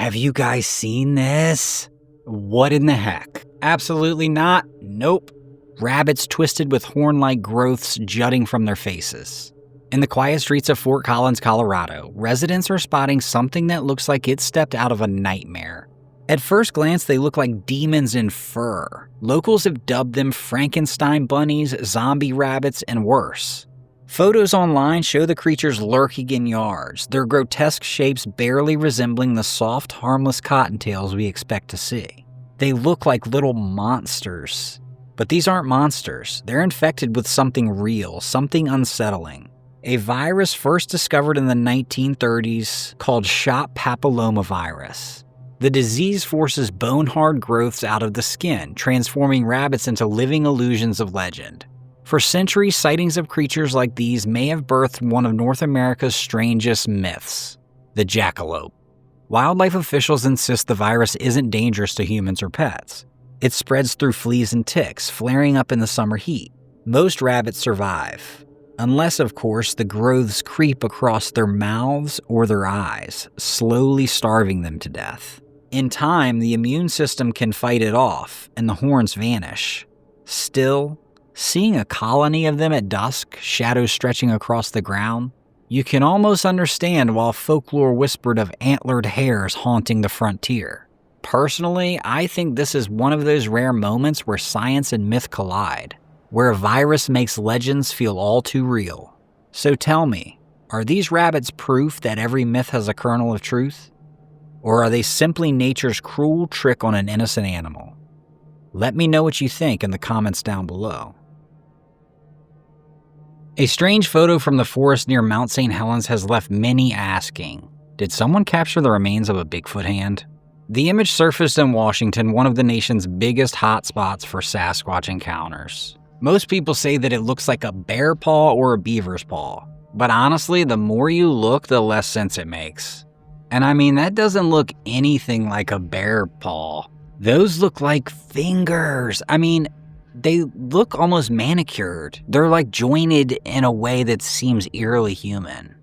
Have you guys seen this? What in the heck? Absolutely not. Nope. Rabbits twisted with horn-like growths jutting from their faces. In the quiet streets of Fort Collins, Colorado, residents are spotting something that looks like it stepped out of a nightmare. At first glance, they look like demons in fur. Locals have dubbed them Frankenstein bunnies, zombie rabbits, and worse. Photos online show the creatures lurking in yards, their grotesque shapes barely resembling the soft, harmless cottontails we expect to see. They look like little monsters. But these aren't monsters. They're infected with something real, something unsettling. A virus first discovered in the 1930s called shop papillomavirus. The disease forces bone-hard growths out of the skin, transforming rabbits into living illusions of legend. For centuries, sightings of creatures like these may have birthed one of North America's strangest myths, the jackalope. Wildlife officials insist the virus isn't dangerous to humans or pets. It spreads through fleas and ticks, flaring up in the summer heat. Most rabbits survive, unless, of course, the growths creep across their mouths or their eyes, slowly starving them to death. In time, the immune system can fight it off, and the horns vanish. Still, seeing a colony of them at dusk, shadows stretching across the ground, you can almost understand why folklore whispered of antlered hares haunting the frontier. Personally, I think this is one of those rare moments where science and myth collide, where a virus makes legends feel all too real. So tell me, are these rabbits proof that every myth has a kernel of truth? Or are they simply nature's cruel trick on an innocent animal? Let me know what you think in the comments down below. A strange photo from the forest near Mount St. Helens has left many asking, did someone capture the remains of a Bigfoot hand? The image surfaced in Washington, one of the nation's biggest hotspots for Sasquatch encounters. Most people say that it looks like a bear paw or a beaver's paw, but honestly, the more you look, the less sense it makes. And I mean, that doesn't look anything like a bear paw. Those look like fingers. I mean, they look almost manicured. They're like jointed in a way that seems eerily human.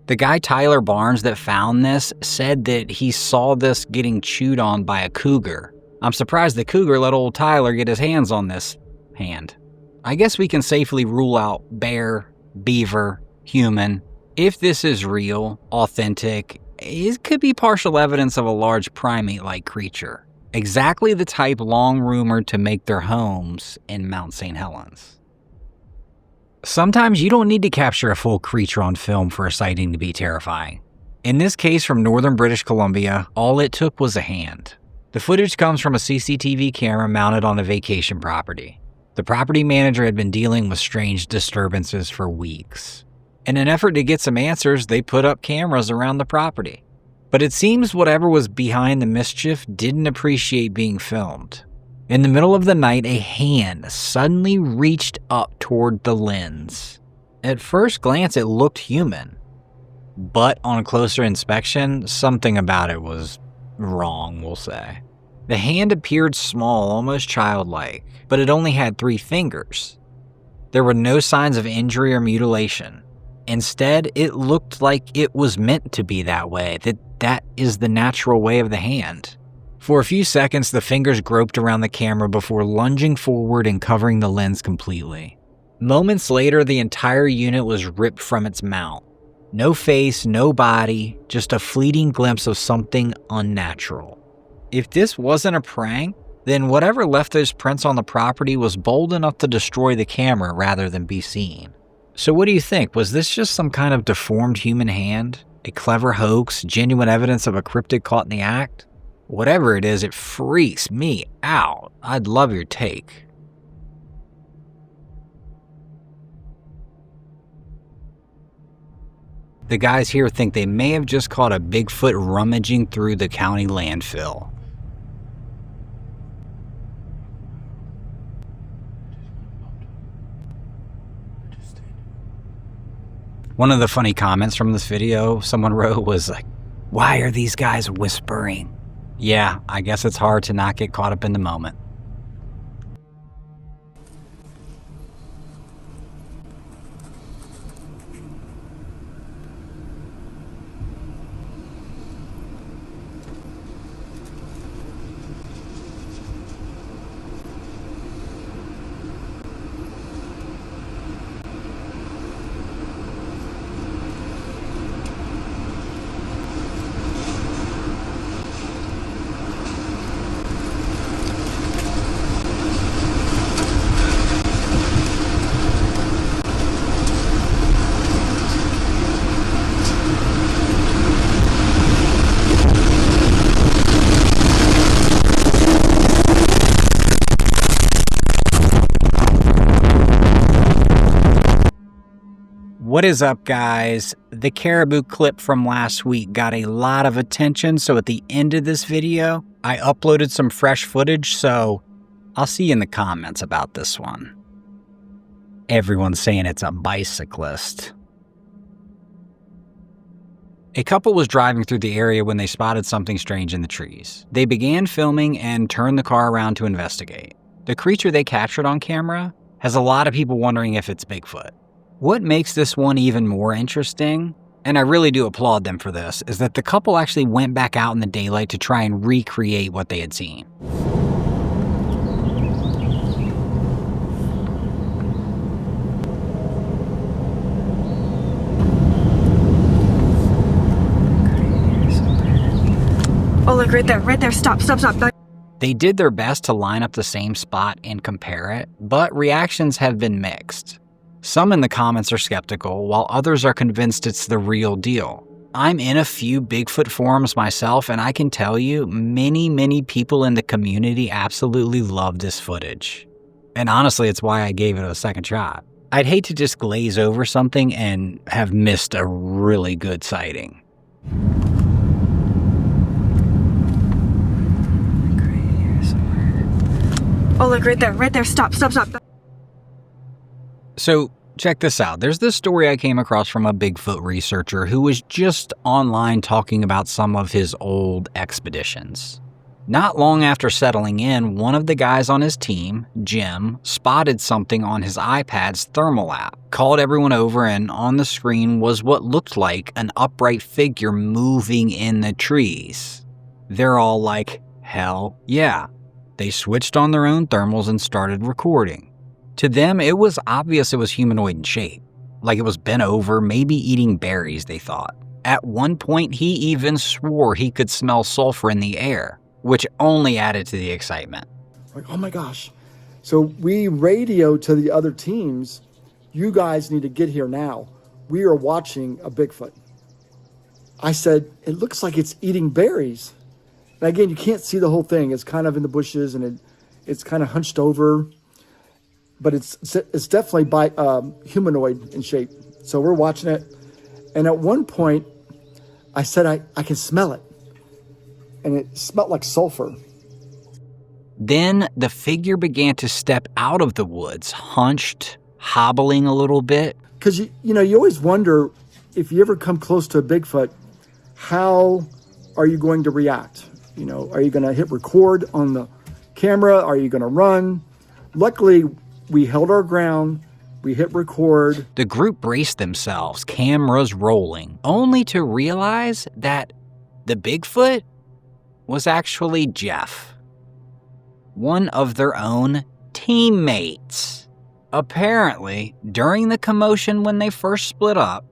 The guy Tyler Barnes that found this said that he saw this getting chewed on by a cougar. I'm surprised the cougar let old Tyler get his hands on this hand. I guess we can safely rule out bear, beaver, human. If this is real, authentic, it could be partial evidence of a large primate-like creature. Exactly the type long rumored to make their homes in Mount St. Helens. Sometimes you don't need to capture a full creature on film for a sighting to be terrifying. In this case from northern British Columbia, all it took was a hand. The footage comes from a CCTV camera mounted on a vacation property. The property manager had been dealing with strange disturbances for weeks. In an effort to get some answers, they put up cameras around the property. But it seems whatever was behind the mischief didn't appreciate being filmed. In the middle of the night, a hand suddenly reached up toward the lens. At first glance, it looked human. But on closer inspection, something about it was wrong, we'll say. The hand appeared small, almost childlike, but it only had 3 fingers. There were no signs of injury or mutilation. Instead, it looked like it was meant to be that way, that is the natural way of the hand. For a few seconds, the fingers groped around the camera before lunging forward and covering the lens completely. Moments later, the entire unit was ripped from its mount. No face, no body, just a fleeting glimpse of something unnatural. If this wasn't a prank, then whatever left those prints on the property was bold enough to destroy the camera rather than be seen. So what do you think? Was this just some kind of deformed human hand? A clever hoax? Genuine evidence of a cryptid caught in the act? Whatever it is, it freaks me out. I'd love your take. The guys here think they may have just caught a Bigfoot rummaging through the county landfill. One of the funny comments from this video someone wrote was like, "Why are these guys whispering?" Yeah, I guess it's hard to not get caught up in the moment. What is up, guys? The Caribou clip from last week got a lot of attention, so at the end of this video, I uploaded some fresh footage, so I'll see you in the comments about this one. Everyone's saying it's a bicyclist. A couple was driving through the area when they spotted something strange in the trees. They began filming and turned the car around to investigate. The creature they captured on camera has a lot of people wondering if it's Bigfoot. What makes this one even more interesting, and I really do applaud them for this, is that the couple actually went back out in the daylight to try and recreate what they had seen. Oh, look, right there, stop. They did their best to line up the same spot and compare it, but reactions have been mixed. Some in the comments are skeptical, while others are convinced it's the real deal. I'm in a few Bigfoot forums myself, and I can tell you, many people in the community absolutely love this footage. And honestly, it's why I gave it a second shot. I'd hate to just glaze over something and have missed a really good sighting. Oh, look, right there, stop. So, check this out. There's this story I came across from a Bigfoot researcher who was just online talking about some of his old expeditions. Not long after settling in, one of the guys on his team, Jim, spotted something on his iPad's thermal app, called everyone over, and on the screen was what looked like an upright figure moving in the trees. They're all like, hell yeah. They switched on their own thermals and started recording. To them, it was obvious it was humanoid in shape, like it was bent over, maybe eating berries, they thought. At one point, he even swore he could smell sulfur in the air, which only added to the excitement. Like, oh my gosh. So we radio to the other teams, you guys need to get here now. We are watching a Bigfoot. I said, it looks like it's eating berries. And again, you can't see the whole thing. It's kind of in the bushes and it's kind of hunched over. But it's definitely humanoid in shape. So we're watching it. And at one point, I said, I can smell it. And it smelled like sulfur. Then the figure began to step out of the woods, hunched, hobbling a little bit. Because, you always wonder, if you ever come close to a Bigfoot, how are you going to react? Are you going to hit record on the camera? Are you going to run? Luckily, we held our ground, we hit record. The group braced themselves, cameras rolling, only to realize that the Bigfoot was actually Jeff, one of their own teammates. Apparently, during the commotion when they first split up,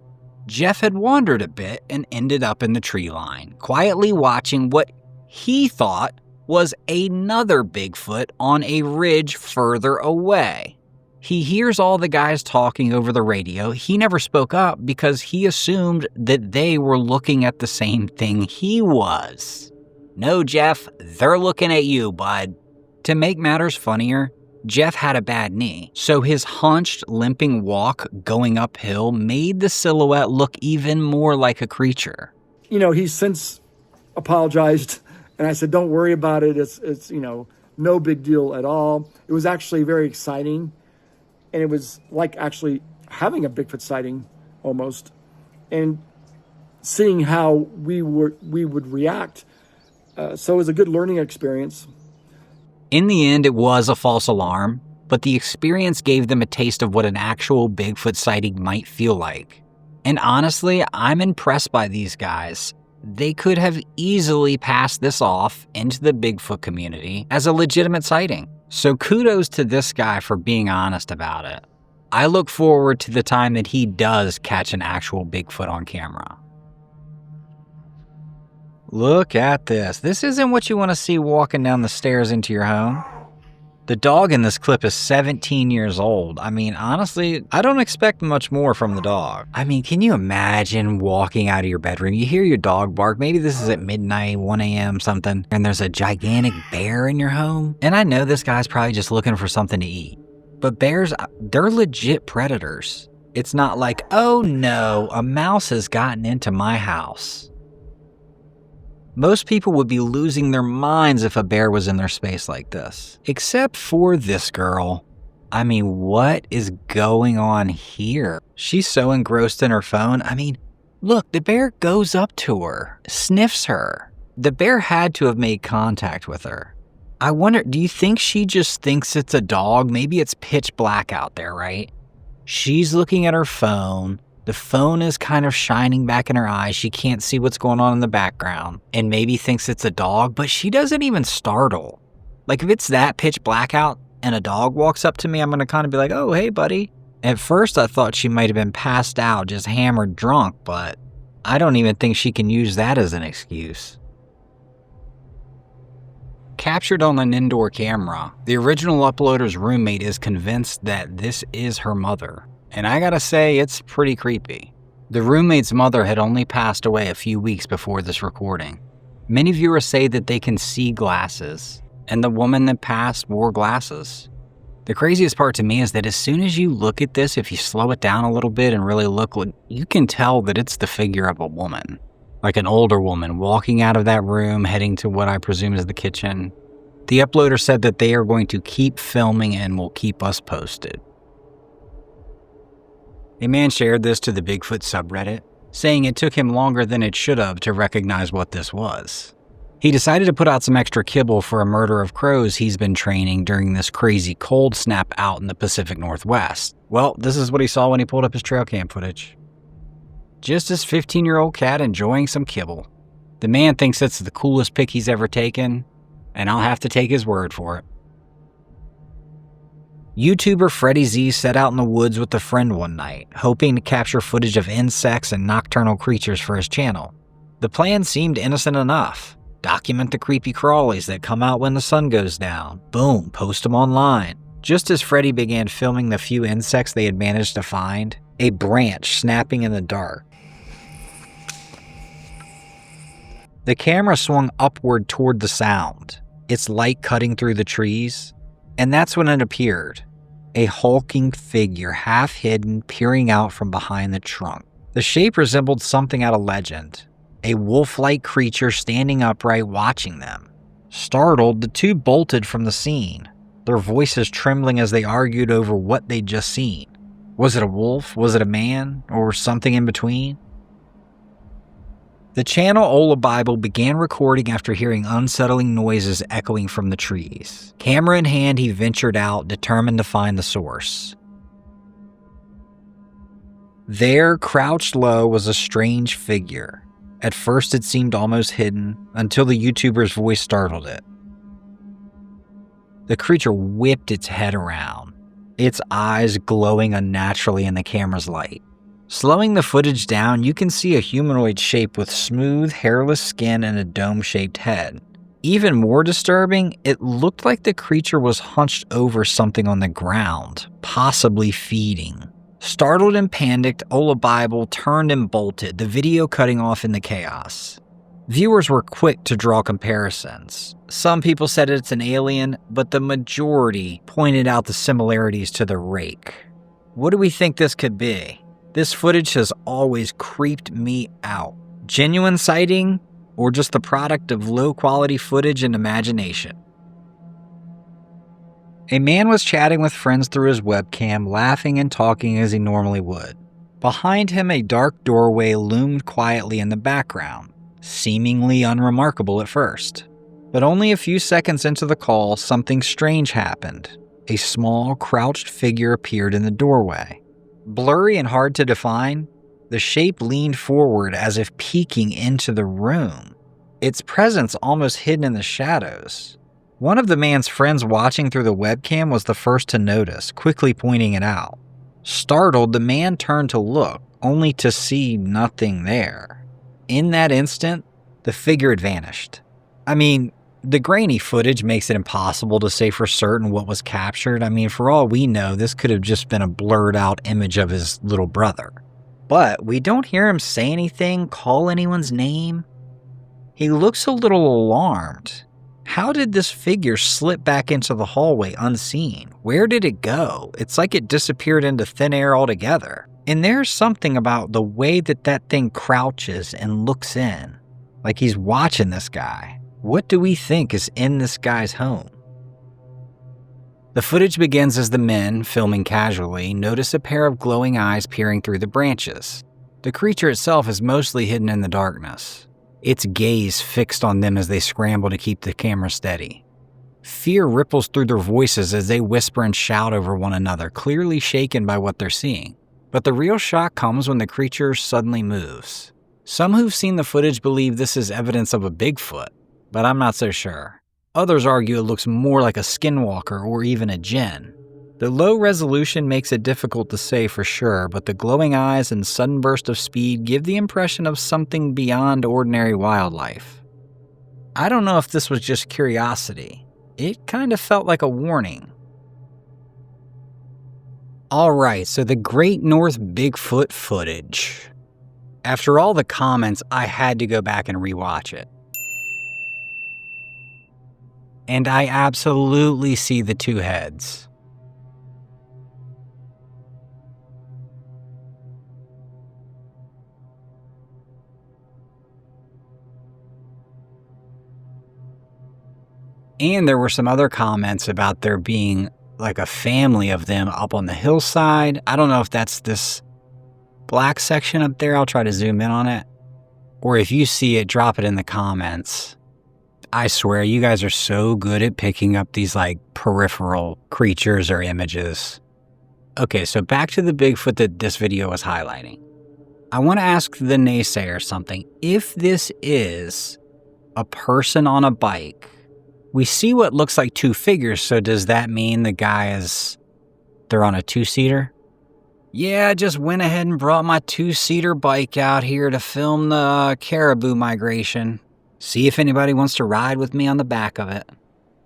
Jeff had wandered a bit and ended up in the tree line, quietly watching what he thought was another Bigfoot on a ridge further away. He hears all the guys talking over the radio. He never spoke up because he assumed that they were looking at the same thing he was. No, Jeff, they're looking at you, bud. To make matters funnier, Jeff had a bad knee, so his hunched, limping walk going uphill made the silhouette look even more like a creature. He's since apologized. And I said, don't worry about it. It's no big deal at all. It was actually very exciting. And it was like actually having a Bigfoot sighting almost. And seeing how we would react. So it was a good learning experience. In the end, it was a false alarm, but the experience gave them a taste of what an actual Bigfoot sighting might feel like. And honestly, I'm impressed by these guys. They could have easily passed this off into the Bigfoot community as a legitimate sighting. So kudos to this guy for being honest about it. I look forward to the time that he does catch an actual Bigfoot on camera. Look at this. This isn't what you want to see walking down the stairs into your home. The dog in this clip is 17 years old. I mean, honestly, I don't expect much more from the dog. I mean, can you imagine walking out of your bedroom? You hear your dog bark. Maybe this is at midnight, 1 a.m., something, and there's a gigantic bear in your home. And I know this guy's probably just looking for something to eat. But bears, they're legit predators. It's not like, oh no, a mouse has gotten into my house. Most people would be losing their minds if a bear was in their space like this. Except for this girl. I mean, what is going on here? She's so engrossed in her phone. I mean, look, the bear goes up to her, sniffs her. The bear had to have made contact with her. I wonder, do you think she just thinks it's a dog? Maybe it's pitch black out there, right? She's looking at her phone. The phone is kind of shining back in her eyes. She can't see what's going on in the background and maybe thinks it's a dog, but she doesn't even startle. Like if it's that pitch black out and a dog walks up to me, I'm going to kind of be like, oh, hey, buddy. At first, I thought she might have been passed out, just hammered drunk, but I don't even think she can use that as an excuse. Captured on an indoor camera, the original uploader's roommate is convinced that this is her mother. And I gotta say, it's pretty creepy. The roommate's mother had only passed away a few weeks before this recording. Many viewers say that they can see glasses, and the woman that passed wore glasses. The craziest part to me is that as soon as you look at this, if you slow it down a little bit and really look, you can tell that it's the figure of a woman. Like an older woman walking out of that room, heading to what I presume is the kitchen. The uploader said that they are going to keep filming and will keep us posted. A man shared this to the Bigfoot subreddit, saying it took him longer than it should have to recognize what this was. He decided to put out some extra kibble for a murder of crows he's been training during this crazy cold snap out in the Pacific Northwest. Well, this is what he saw when he pulled up his Trailcam footage. Just his 15-year-old cat enjoying some kibble. The man thinks it's the coolest pic he's ever taken, and I'll have to take his word for it. YouTuber Freddie Z set out in the woods with a friend one night, hoping to capture footage of insects and nocturnal creatures for his channel. The plan seemed innocent enough. Document the creepy crawlies that come out when the sun goes down. Boom, post them online. Just as Freddie began filming the few insects they had managed to find, a branch snapping in the dark. The camera swung upward toward the sound, its light cutting through the trees. And that's when it appeared, a hulking figure half hidden peering out from behind the trunk. The shape resembled something out of legend, a wolf-like creature standing upright watching them. Startled, the two bolted from the scene, their voices trembling as they argued over what they'd just seen. Was it a wolf? Was it a man? Or something in between? The channel Ola Bible began recording after hearing unsettling noises echoing from the trees. Camera in hand, he ventured out, determined to find the source. There, crouched low, was a strange figure. At first it seemed almost hidden, until the YouTuber's voice startled it. The creature whipped its head around, its eyes glowing unnaturally in the camera's light. Slowing the footage down, you can see a humanoid shape with smooth, hairless skin and a dome-shaped head. Even more disturbing, it looked like the creature was hunched over something on the ground, possibly feeding. Startled and panicked, Ola Bible turned and bolted, the video cutting off in the chaos. Viewers were quick to draw comparisons. Some people said it's an alien, but the majority pointed out the similarities to the Rake. What do we think this could be? This footage has always creeped me out. Genuine sighting, or just the product of low-quality footage and imagination? A man was chatting with friends through his webcam, laughing and talking as he normally would. Behind him, a dark doorway loomed quietly in the background, seemingly unremarkable at first. But only a few seconds into the call, something strange happened. A small, crouched figure appeared in the doorway. Blurry and hard to define, the shape leaned forward as if peeking into the room, its presence almost hidden in the shadows. One of the man's friends watching through the webcam was the first to notice, quickly pointing it out. Startled, the man turned to look, only to see nothing there. In that instant, the figure had vanished. I mean, the grainy footage makes it impossible to say for certain what was captured. I mean, for all we know, this could have just been a blurred out image of his little brother. But we don't hear him say anything, call anyone's name. He looks a little alarmed. How did this figure slip back into the hallway unseen? Where did it go? It's like it disappeared into thin air altogether. And there's something about the way that thing crouches and looks in, like he's watching this guy. What do we think is in this guy's home? The footage begins as the men, filming casually, notice a pair of glowing eyes peering through the branches. The creature itself is mostly hidden in the darkness, its gaze fixed on them as they scramble to keep the camera steady. Fear ripples through their voices as they whisper and shout over one another, clearly shaken by what they're seeing. But the real shock comes when the creature suddenly moves. Some who've seen the footage believe this is evidence of a Bigfoot, but I'm not so sure. Others argue it looks more like a skinwalker or even a djinn. The low resolution makes it difficult to say for sure, but the glowing eyes and sudden burst of speed give the impression of something beyond ordinary wildlife. I don't know if this was just curiosity. It kind of felt like a warning. Alright, so the Great North Bigfoot footage. After all the comments, I had to go back and rewatch it. And I absolutely see the two heads. And there were some other comments about there being like a family of them up on the hillside. I don't know if that's this black section up there. I'll try to zoom in on it. Or if you see it, drop it in the comments. I swear, you guys are so good at picking up these like peripheral creatures or images. Okay, so back to the Bigfoot that this video was highlighting. I want to ask the naysayer something. If this is a person on a bike, we see what looks like two figures, so does that mean the guy they're on a two-seater? Yeah, I just went ahead and brought my two-seater bike out here to film the caribou migration. See if anybody wants to ride with me on the back of it.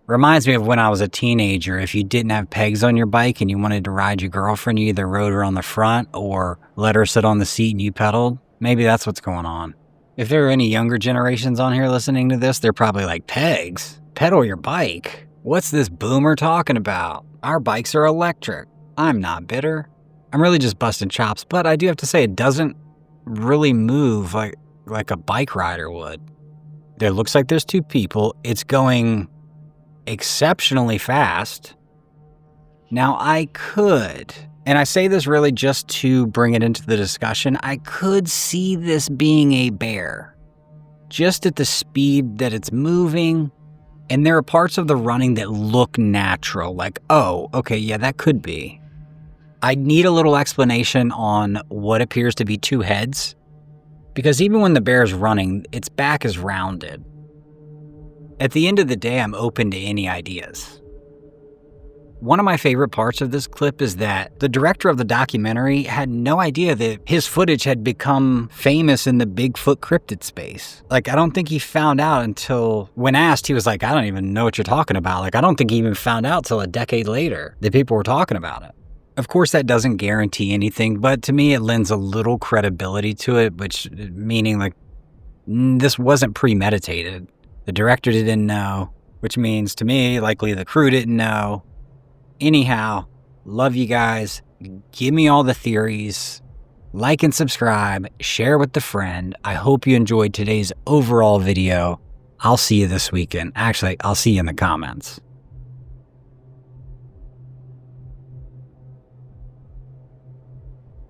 Reminds me of when I was a teenager. If you didn't have pegs on your bike and you wanted to ride your girlfriend, you either rode her on the front or let her sit on the seat and you pedaled. Maybe that's what's going on. If there are any younger generations on here listening to this, they're probably like, pegs? Pedal your bike? What's this boomer talking about? Our bikes are electric. I'm not bitter. I'm really just busting chops, but I do have to say it doesn't really move like a bike rider would. There looks like there's two people. It's going exceptionally fast. Now I could, and I say this really just to bring it into the discussion, I could see this being a bear. Just at the speed that it's moving, and there are parts of the running that look natural, like, oh, okay, yeah, that could be. I need a little explanation on what appears to be two heads. Because even when the bear's running, its back is rounded. At the end of the day, I'm open to any ideas. One of my favorite parts of this clip is that the director of the documentary had no idea that his footage had become famous in the Bigfoot cryptid space. Like, I don't think he found out until, when asked, he was like, I don't even know what you're talking about. Like, I don't think he even found out till a decade later that people were talking about it. Of course, that doesn't guarantee anything, but to me, it lends a little credibility to it, which meaning like this wasn't premeditated. The director didn't know, which means to me, likely the crew didn't know. Anyhow, love you guys. Give me all the theories. Like and subscribe. Share with a friend. I hope you enjoyed today's overall video. I'll see you this weekend. Actually, I'll see you in the comments.